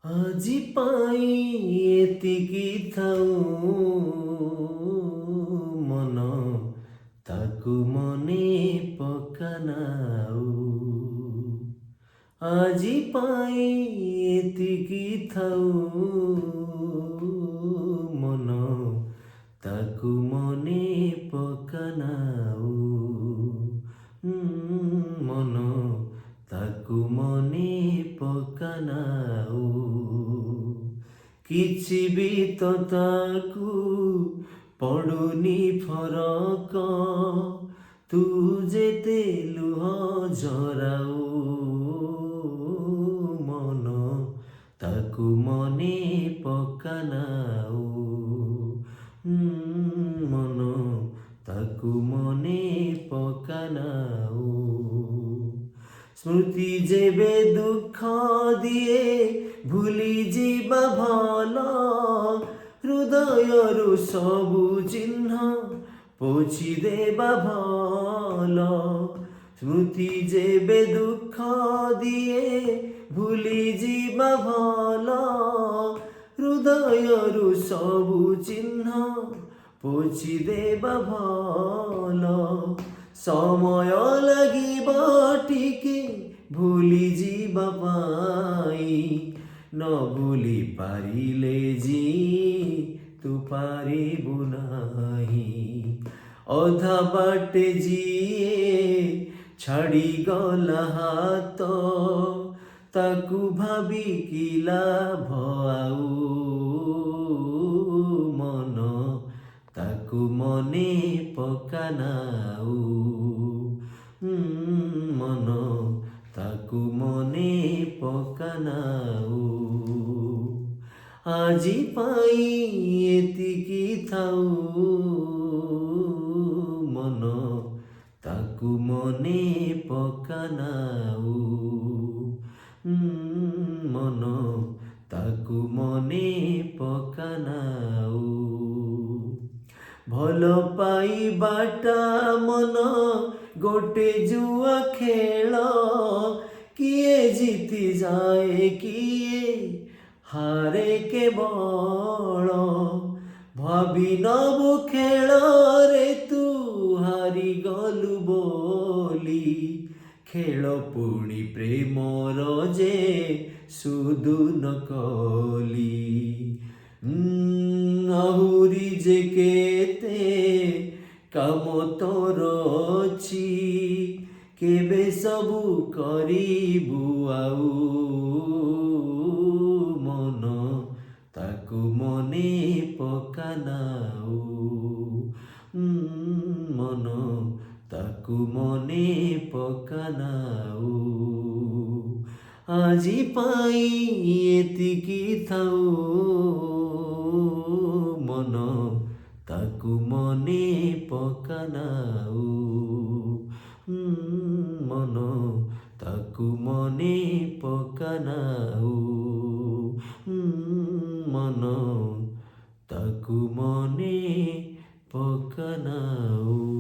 ଆଜି ପାଇଁ ଏତିକି ଥାଉ ମନ ତାକୁ ମନେ ପକାନାଉ। ଆଜି ପାଇଁ ଏତିକି ଥାଉ ମନ ତାକୁ ମନେ ପକାନାଉ। ମନ ତାକୁ ମନେ ପକାନାଉ। କିଛି ବି ତ ତାକୁ ପଡ଼ୁନି ଫରକ, ତୁ ଯେତେ ଲୁହ ଝରାଉ। ମନ ତାକୁ ମନେ ପକାନାଉ। ମନ ତାକୁ ମନେ ପକାନାଉ। ସ୍ମୃତି ଯେବେ ଦୁଃଖ ଦିଏ ଭୁଲି ଯିବା ଭଲ, ହୃଦୟରୁ ସବୁ ଚିହ୍ନ ପୋଛି ଦେବା ଭଲ। ସ୍ମୃତି ଯେବେ ଦୁଃଖ ଦିଏ ଭୁଲି ଯିବା ଭଲ, ହୃଦୟରୁ ସବୁ ଚିହ୍ନ ପୋଛି ଦେବା ଭଲ। ସମୟ ଲାଗିବ ଟିକେ ଭୁଲି ଯିବା ପାଇଁ, ନ ଭୁଲି ପାରିଲେ ତୁ ପାରିବୁ ନାହିଁ। ଅଧା ବାଟେ ଯିଏ ଛାଡ଼ିଗଲା ହାତ, ତାକୁ ଭାବି କି ଲାଭ ଆଉ। ମନ ତାକୁ ମନେ ପକାନାଉ। ମନ ତାକୁ ମନେ ପକାନାଉ। ଆଜି ପାଇଁ ଏତିକି ଥାଉ ମନ ତାକୁ ମନେ ପକାନାଉ। ମନ ତାକୁ ମନେ ପକାନାଉ। ଭଲ ପାଇବାଟା ମନ ଗୋଟେ ଜୁଆ ଖେଳ, କିଏ ଜିତି ଯାଏ କିଏ ହାରେ କେବଳ। ଭାବି ନବୁ ଖେଳରେ ତୁ ହାରିଗଲୁ ବୋଲି, ଖେଳ ପୁଣି ପ୍ରେମର ଯେ ସୁଧୁ ନକଲି। ଆହୁରି ଯେ କେତେ କାମ ତୋର ଅଛି, କେବେ ସବୁ କରିବୁ ଆଉ। ମନ ତାକୁ ମନେ ପକାନାଉ। ମନ ତାକୁ ମନେ ପକାନାଉ। ଆଜି ପାଇଁ ଏତିକି ଥାଉ ମନ ତାକୁ ମନେ ପକାନାଉ। ମନ ତାକୁ ମନେ ପକାନାଉ। ମନ ତାକୁ ମନେ ପକାନାଉ।